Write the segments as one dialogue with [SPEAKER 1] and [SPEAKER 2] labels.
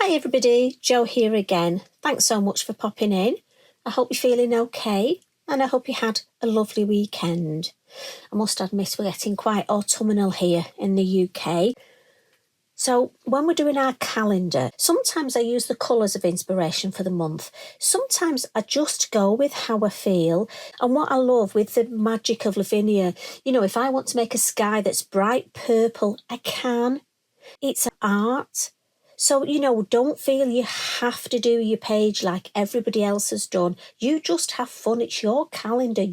[SPEAKER 1] Hi everybody, Jo here again. Thanks so much for popping in. I hope you're feeling okay and I hope you had a lovely weekend. I must admit we're getting quite autumnal here in the UK. So when we're doing our calendar, sometimes I use the colours of inspiration for the month. Sometimes I just go with how I feel. And what I love with the magic of Lavinia, if I want to make a sky that's bright purple, I can. It's art. So, don't feel you have to do your page like everybody else has done. You just have fun. It's your calendar.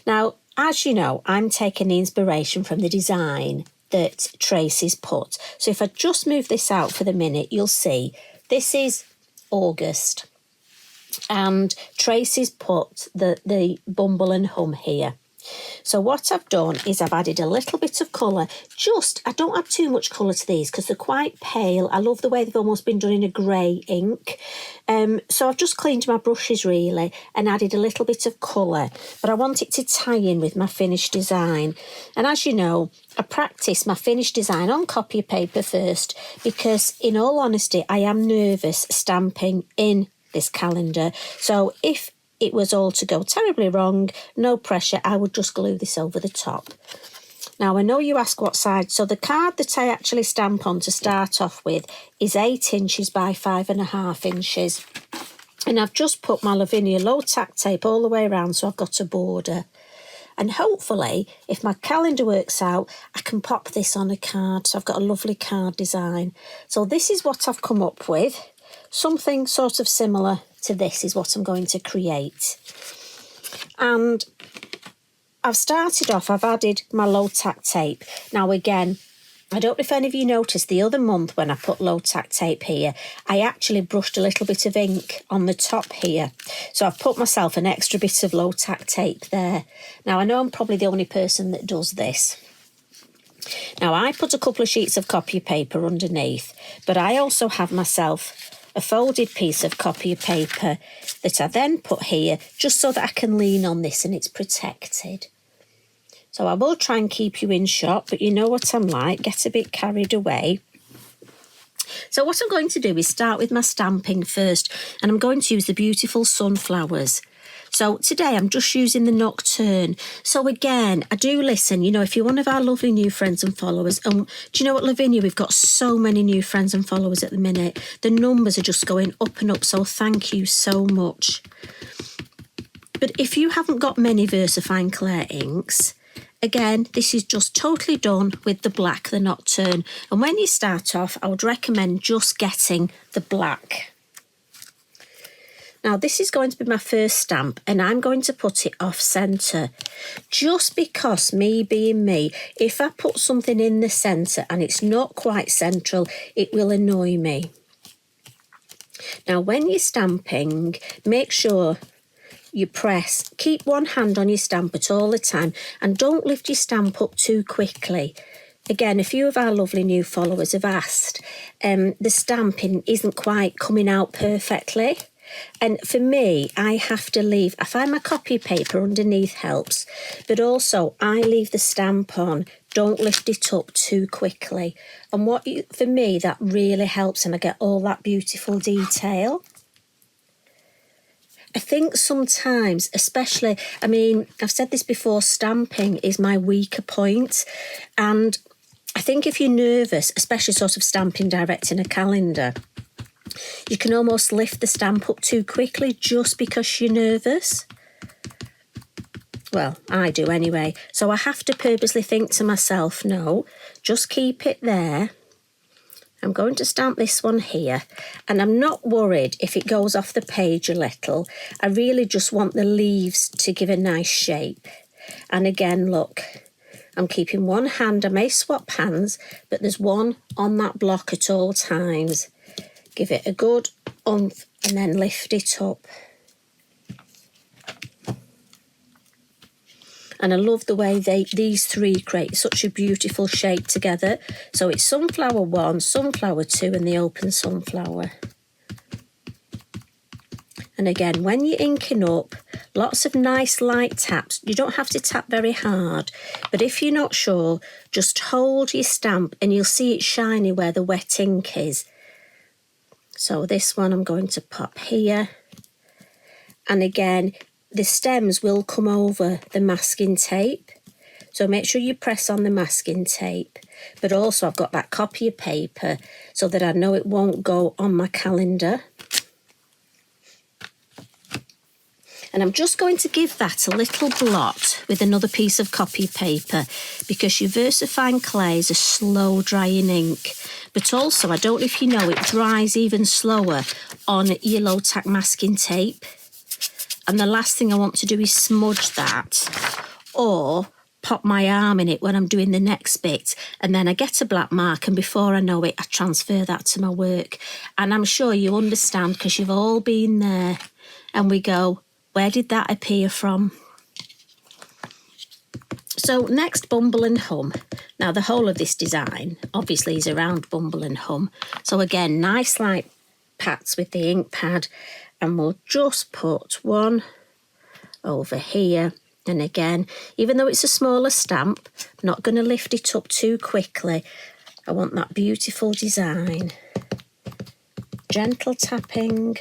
[SPEAKER 1] Now, as you know, I'm taking the inspiration from the design that Tracy's put. So if I just move this out for the minute, you'll see this is August. And Tracy's put the Bumble Hum here. So what I've done is I've added a little bit of colour. I don't add too much colour to these because they're quite pale. I love the way they've almost been done in a grey ink. So I've just cleaned my brushes really and added a little bit of colour. But I want it to tie in with my finished design. And as you know, I practice my finished design on copy paper first because in all honesty, I am nervous stamping in this calendar. So if it was all to go terribly wrong, no pressure, I would just glue this over the top. Now, I know you ask what size, so the card that I actually stamp on to start off with is 8 inches by 5.5 inches. And I've just put my Lavinia low tack tape all the way around so I've got a border. And hopefully, if my calendar works out, I can pop this on a card. So I've got a lovely card design. So this is what I've come up with. Something sort of similar to this is what I'm going to create. And I've started off, I've added my low tack tape. Now again, I don't know if any of you noticed the other month when I put low tack tape here, I actually brushed a little bit of ink on the top here. So I've put myself an extra bit of low tack tape there. Now I know I'm probably the only person that does this. Now I put a couple of sheets of copy paper underneath, but I also have myself a folded piece of copy paper that I then put here just so that I can lean on this and it's protected. So I will try and keep you in shot, but you know what I'm like, get a bit carried away. So what I'm going to do is start with my stamping first, and I'm going to use the beautiful sunflowers. So today I'm just using the Nocturne. So again, I do listen, if you're one of our lovely new friends and followers, do you know what, Lavinia, we've got so many new friends and followers at the minute. The numbers are just going up and up, so thank you so much. But if you haven't got many VersaFine Clair inks, again, this is just totally done with the black, the Nocturne. And when you start off, I would recommend just getting the black. Now, this is going to be my first stamp, and I'm going to put it off centre. Just because, me being me, if I put something in the centre and it's not quite central, it will annoy me. Now, when you're stamping, make sure you press. Keep one hand on your stamp at all the time, and don't lift your stamp up too quickly. Again, a few of our lovely new followers have asked, the stamping isn't quite coming out perfectly. And for me, I have to leave, I find my copy paper underneath helps, but also I leave the stamp on, don't lift it up too quickly. And for me, that really helps and I get all that beautiful detail. I think sometimes, especially, I've said this before, stamping is my weaker point. And I think if you're nervous, especially sort of stamping direct in a calendar, you can almost lift the stamp up too quickly just because you're nervous. Well, I do anyway. So I have to purposely think to myself, no, just keep it there. I'm going to stamp this one here, and I'm not worried if it goes off the page a little. I really just want the leaves to give a nice shape. And again, look, I'm keeping one hand. I may swap hands, but there's one on that block at all times. Give it a good oomph and then lift it up. And I love the way these three create such a beautiful shape together. So it's sunflower 1, sunflower 2 and the open sunflower. And again, when you're inking up, lots of nice light taps. You don't have to tap very hard, but if you're not sure, just hold your stamp and you'll see it shiny where the wet ink is. So this one I'm going to pop here. And again, the stems will come over the masking tape. So make sure you press on the masking tape. But also I've got that copy of paper so that I know it won't go on my calendar. And I'm just going to give that a little blot with another piece of copy paper because your VersaFine clay is a slow drying ink. But also, I don't know if you know, it dries even slower on your low tack masking tape. And the last thing I want to do is smudge that or pop my arm in it when I'm doing the next bit. And then I get a black mark and before I know it, I transfer that to my work. And I'm sure you understand because you've all been there. And we go, where did that appear from? So next, Bumble and Hum. Now the whole of this design obviously is around Bumble and Hum. So again, nice light pats with the ink pad, and we'll just put one over here. And again, even though it's a smaller stamp, I'm not going to lift it up too quickly. I want that beautiful design. Gentle tapping.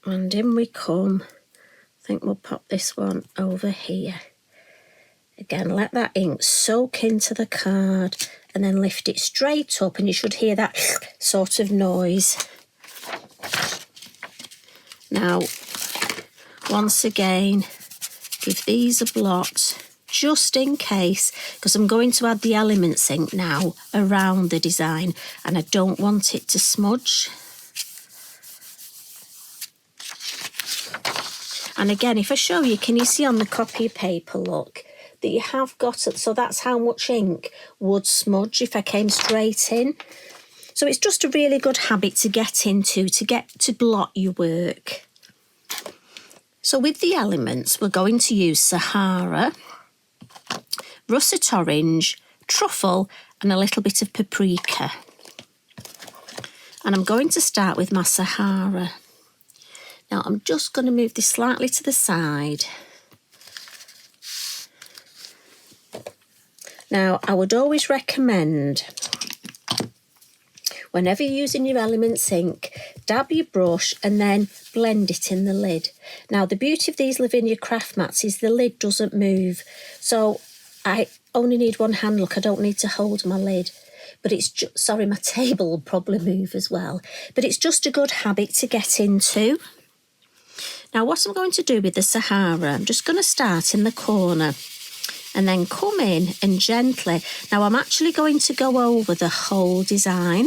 [SPEAKER 1] And in we come. I think we'll pop this one over here. Again, let that ink soak into the card and then lift it straight up and you should hear that sort of noise. Now, once again, give these a blot just in case, because I'm going to add the Elements ink now around the design and I don't want it to smudge. And again, if I show you, can you see on the copy paper, look, that you have got it? So that's how much ink would smudge if I came straight in. So it's just a really good habit to get into, to get to blot your work. So with the elements, we're going to use Sahara, Russet Orange, Truffle, and a little bit of Paprika. And I'm going to start with my Sahara. Now, I'm just going to move this slightly to the side. Now, I would always recommend, whenever you're using your Elements ink, dab your brush and then blend it in the lid. Now, the beauty of these Lavinia craft mats is the lid doesn't move. So I only need one hand, look, I don't need to hold my lid. But it's just, sorry, my table will probably move as well. But it's just a good habit to get into. Now, what I'm going to do with the Sahara, I'm just going to start in the corner and then come in and gently. Now, I'm actually going to go over the whole design.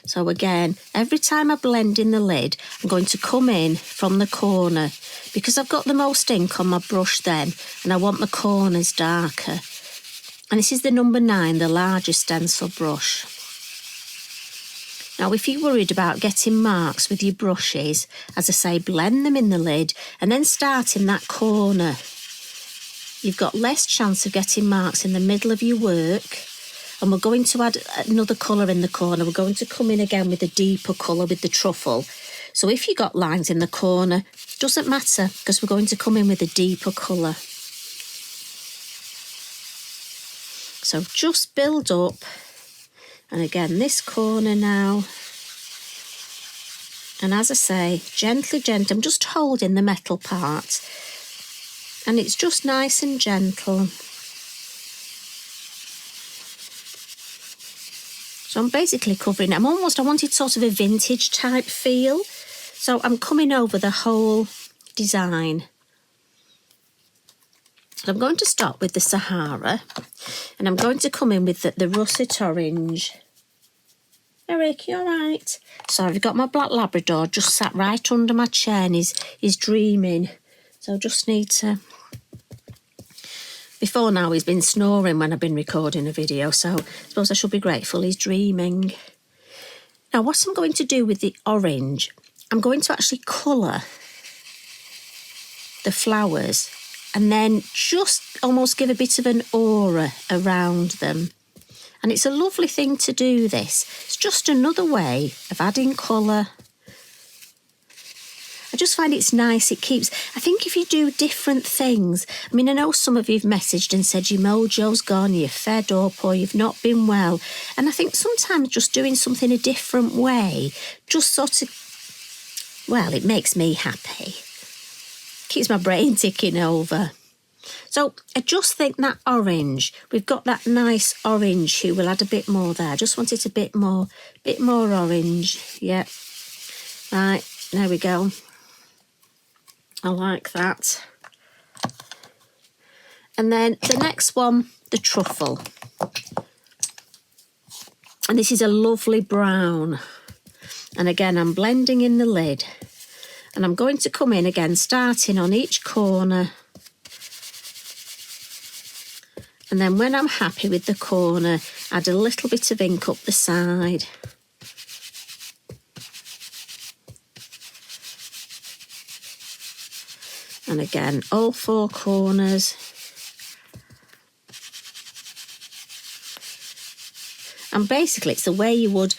[SPEAKER 1] So again, every time I blend in the lid, I'm going to come in from the corner because I've got the most ink on my brush then and I want the corners darker. And this is the number 9, the larger stencil brush. Now, if you're worried about getting marks with your brushes, as I say, blend them in the lid and then start in that corner. You've got less chance of getting marks in the middle of your work. And we're going to add another colour in the corner. We're going to come in again with a deeper colour with the truffle. So if you've got lines in the corner, doesn't matter because we're going to come in with a deeper colour. So just build up. And again, this corner now. And as I say, gently, I'm just holding the metal part. And it's just nice and gentle. So I'm basically covering it. I wanted sort of a vintage type feel. So I'm coming over the whole design. So I'm going to start with the Sahara. And I'm going to come in with the Russet Orange. Eric, you all right? Sorry, I've got my black Labrador just sat right under my chair and he's dreaming. So I just need to... Before now, he's been snoring when I've been recording a video, so I suppose I should be grateful he's dreaming. Now, what I'm going to do with the orange, I'm going to actually colour the flowers and then just almost give a bit of an aura around them. And it's a lovely thing to do this. It's just another way of adding colour. I just find it's nice. It keeps, I think if you do different things, I mean, I know some of you have messaged and said your mojo's gone, you're fed up or you've not been well. And I think sometimes just doing something a different way, just sort of, well, it makes me happy. Keeps my brain ticking over. So I just think that orange, we've got that nice orange hue. We'll add a bit more there. I just want it a bit more orange. Yeah. Right, there we go. I like that. And then the next one, the truffle. And this is a lovely brown. And again, I'm blending in the lid. And I'm going to come in again, starting on each corner. And then when I'm happy with the corner, add a little bit of ink up the side. And again, all 4 corners. And basically, it's the way you would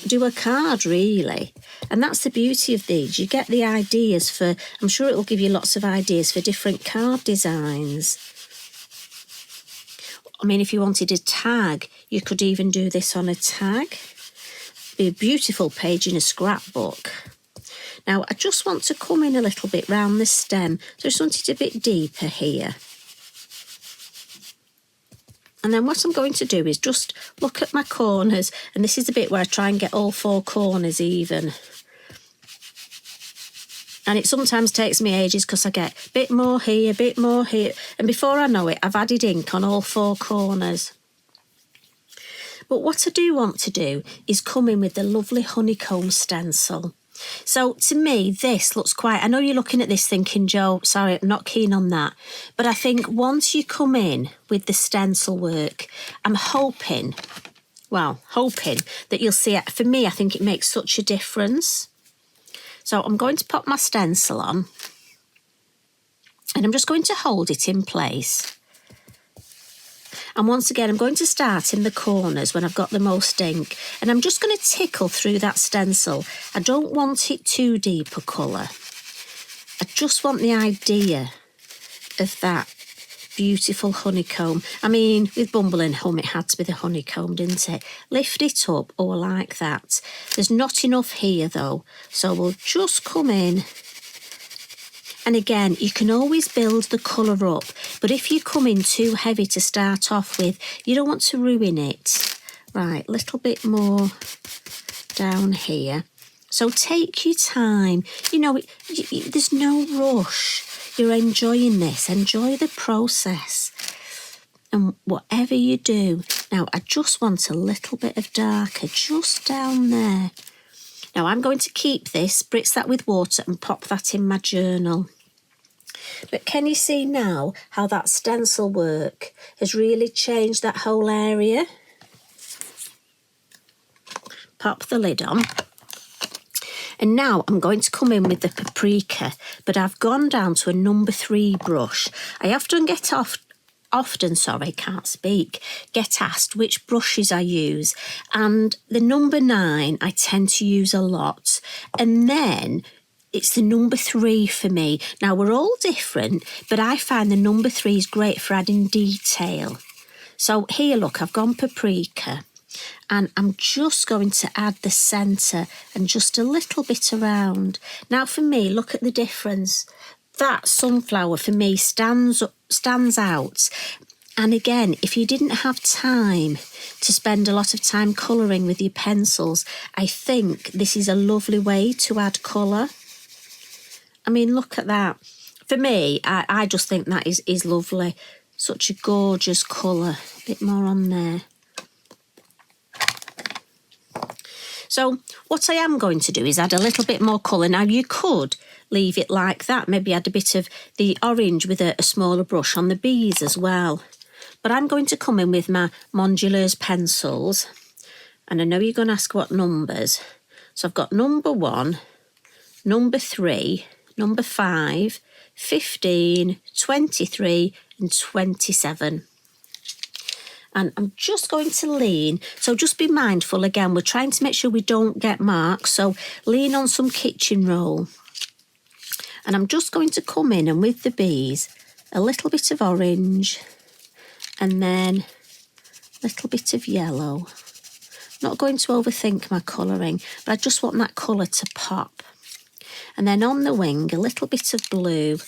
[SPEAKER 1] do a card, really. And that's the beauty of these. You get the ideas for, I'm sure it will give you lots of ideas for different card designs. I mean, if you wanted a tag, you could even do this on a tag. Be a beautiful page in a scrapbook. Now, I just want to come in a little bit round the stem. So I just want it a bit deeper here. And then what I'm going to do is just look at my corners. And this is the bit where I try and get all 4 corners even. And it sometimes takes me ages because I get a bit more here, a bit more here. And before I know it, I've added ink on all 4 corners. But what I do want to do is come in with the lovely honeycomb stencil. So to me, this looks quite, I know you're looking at this thinking, Jo, sorry, I'm not keen on that. But I think once you come in with the stencil work, I'm hoping that you'll see it. For me, I think it makes such a difference. So I'm going to pop my stencil on and I'm just going to hold it in place. And once again, I'm going to start in the corners when I've got the most ink. And I'm just going to tickle through that stencil. I don't want it too deep a colour. I just want the idea of that beautiful honeycomb. I mean, with Bumble Hum, it had to be the honeycomb, didn't it? Lift it up, oh, like that. There's not enough here, though. So we'll just come in. And again, you can always build the colour up. But if you come in too heavy to start off with, you don't want to ruin it. Right, little bit more down here. So take your time. You know, there's no rush. You're enjoying this. Enjoy the process. And whatever you do. Now, I just want a little bit of darker just down there. Now, I'm going to keep this, spritz that with water and pop that in my journal. But can you see now how that stencil work has really changed that whole area? Pop the lid on. And now I'm going to come in with the paprika, but I've gone down to a number 3 brush. I often get asked which brushes I use. And the number 9 I tend to use a lot. And then it's the number 3 for me. Now, we're all different, but I find the number 3 is great for adding detail. So here, look, I've gone paprika. And I'm just going to add the centre and just a little bit around. Now, for me, look at the difference. That sunflower, for me, stands out. And again, if you didn't have time to spend a lot of time colouring with your pencils, I think this is a lovely way to add colour. I mean, look at that. For me, I just think that is lovely. Such a gorgeous colour. A bit more on there. So what I am going to do is add a little bit more colour. Now, you could leave it like that. Maybe add a bit of the orange with a smaller brush on the bees as well. But I'm going to come in with my Modulars pencils. And I know you're going to ask what numbers. So I've got number 1, number 3, number 5, 15, 23 and 27. And I'm just going to lean. So just be mindful, again, we're trying to make sure we don't get marks. So lean on some kitchen roll. And I'm just going to come in and with the bees, a little bit of orange and then a little bit of yellow. Not going to overthink my colouring, but I just want that colour to pop. And then on the wing, a little bit of blue,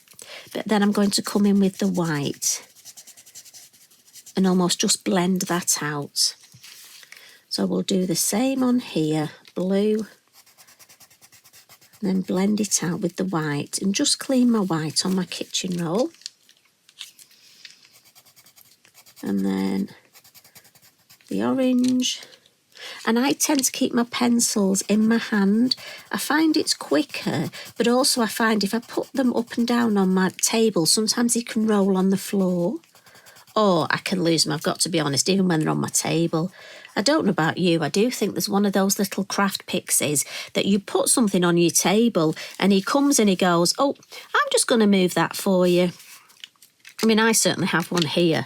[SPEAKER 1] but then I'm going to come in with the white and almost just blend that out. So we'll do the same on here, blue, and then blend it out with the white and just clean my white on my kitchen roll. And then the orange. And I tend to keep my pencils in my hand. I find it's quicker, but also I find if I put them up and down on my table, sometimes they can roll on the floor. Or I can lose them, I've got to be honest, even when they're on my table. I don't know about you, I do think there's one of those little craft pixies that you put something on your table and he comes and he goes, oh, I'm just going to move that for you. I mean, I certainly have one here.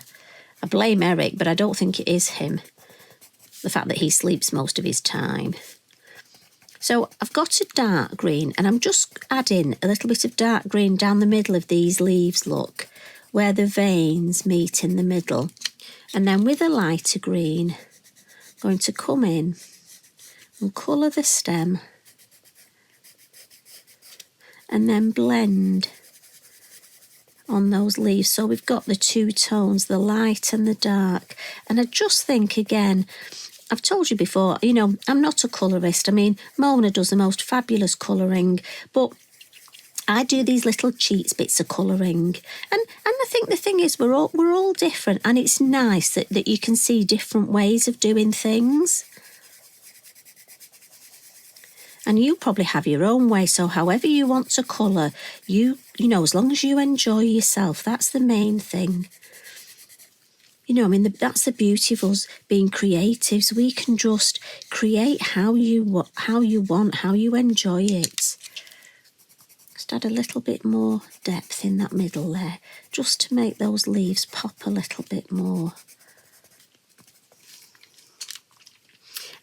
[SPEAKER 1] I blame Eric, but I don't think it is him. The fact that he sleeps most of his time. So I've got a dark green and I'm just adding a little bit of dark green down the middle of these leaves, look, where the veins meet in the middle. And then with a lighter green, I'm going to come in and colour the stem and then blend on those leaves. So we've got the two tones, the light and the dark. And I just think, again, I've told you before, you know, I'm not a colourist. I mean, Mona does the most fabulous colouring, but I do these little cheats bits of colouring. And I think the thing is we're all different, and it's nice that you can see different ways of doing things. And you probably have your own way, so however you want to colour, you know, as long as you enjoy yourself, that's the main thing. You know, I mean, that's the beauty of us being creatives. We can just create how you want, how you enjoy it. Just add a little bit more depth in that middle there, just to make those leaves pop a little bit more.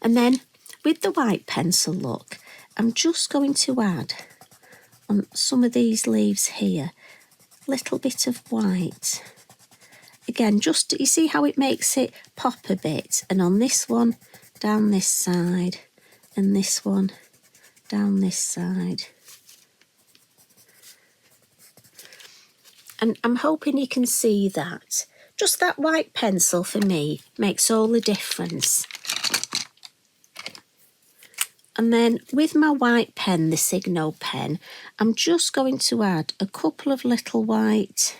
[SPEAKER 1] And then with the white pencil, look, I'm just going to add on some of these leaves here, a little bit of white. Again, just, you see how it makes it pop a bit? And on this one, down this side, and this one, down this side. And I'm hoping you can see that. Just that white pencil, for me, makes all the difference. And then with my white pen, the Signo pen, I'm just going to add a couple of little white,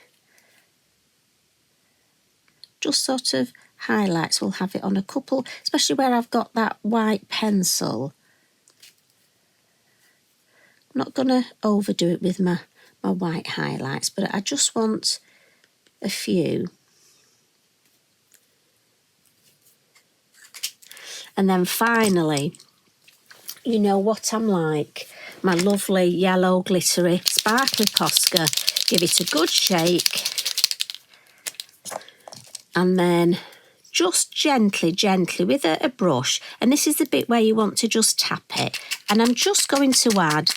[SPEAKER 1] just sort of highlights. We'll have it on a couple, especially where I've got that white pencil. I'm not going to overdo it with my white highlights, but I just want a few. And then finally, you know what I'm like, my lovely yellow glittery sparkly Posca. Give it a good shake. And then just gently with a brush, and this is the bit where you want to just tap it, and I'm just going to add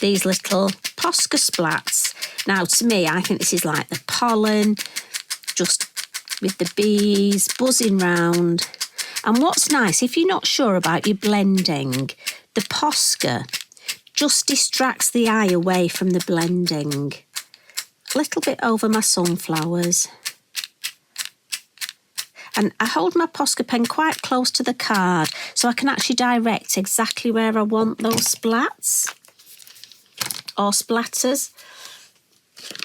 [SPEAKER 1] these little Posca splats. Now, to me, I think this is like the pollen, just with the bees buzzing round. And what's nice, if you're not sure about your blending, the Posca just distracts the eye away from the blending. A little bit over my sunflowers. And I hold my Posca pen quite close to the card so I can actually direct exactly where I want those splats or splatters.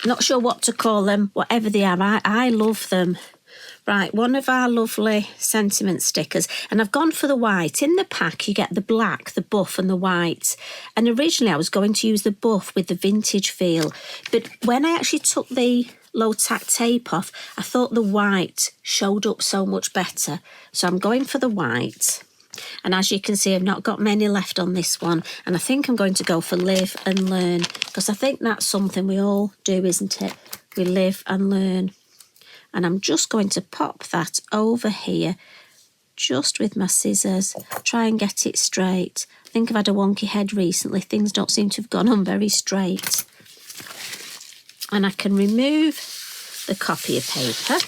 [SPEAKER 1] Not sure what to call them, whatever they are. I love them. Right, one of our lovely sentiment stickers, and I've gone for the white. In the pack you get the black, the buff and the white, and originally I was going to use the buff with the vintage feel, but when I actually took the low tack tape off, I thought the white showed up so much better, so I'm going for the white. And as you can see, I've not got many left on this one, and I think I'm going to go for live and learn, because I think that's something we all do, isn't it? We live and learn. And I'm just going to pop that over here, just with my scissors, try and get it straight, I think I've had a wonky head recently. Things don't seem to have gone on very straight. And I can remove the copy of paper.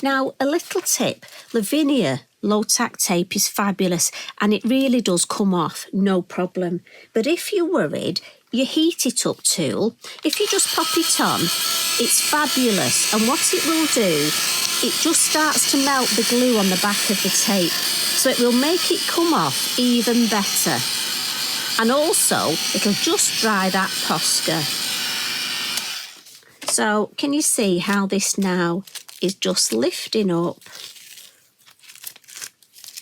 [SPEAKER 1] Now, a little tip, Lavinia low-tack tape is fabulous and it really does come off, no problem. But if you're worried, your heat it up tool, if you just pop it on, it's fabulous. And what it will do, it just starts to melt the glue on the back of the tape. So it will make it come off even better. And also, it'll just dry that Posca. So can you see how this now is just lifting up?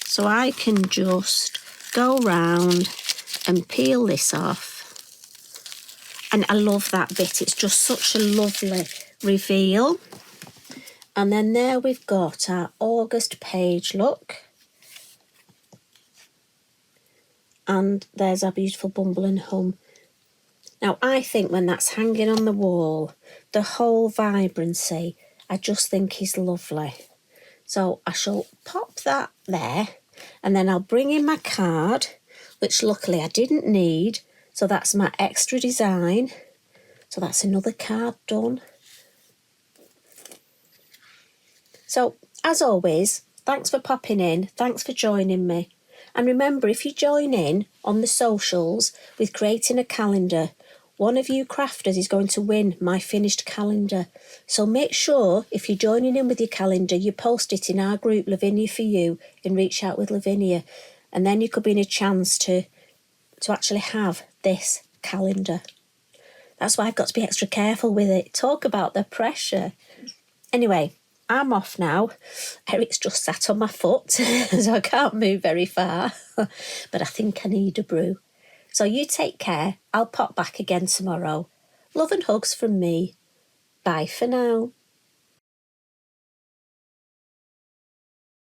[SPEAKER 1] So I can just go round and peel this off. And I love that bit. It's just such a lovely reveal. And then there we've got our August page, look. And there's our beautiful Bumble Hum. Now, I think when that's hanging on the wall, the whole vibrancy, I just think is lovely. So I shall pop that there, and then I'll bring in my card, which luckily I didn't need. So that's my extra design. So that's another card done. So, as always, thanks for popping in. Thanks for joining me. And remember, if you join in on the socials with creating a calendar, one of you crafters is going to win my finished calendar. So make sure, if you're joining in with your calendar, you post it in our group, Lavinia for You, in Reach Out with Lavinia. And then you could be in a chance to actually have this calendar. That's why I've got to be extra careful with it. Talk about the pressure. Anyway, I'm off now. Eric's just sat on my foot, so I can't move very far. But I think I need a brew. So you take care. I'll pop back again tomorrow. Love and hugs from me. Bye for now.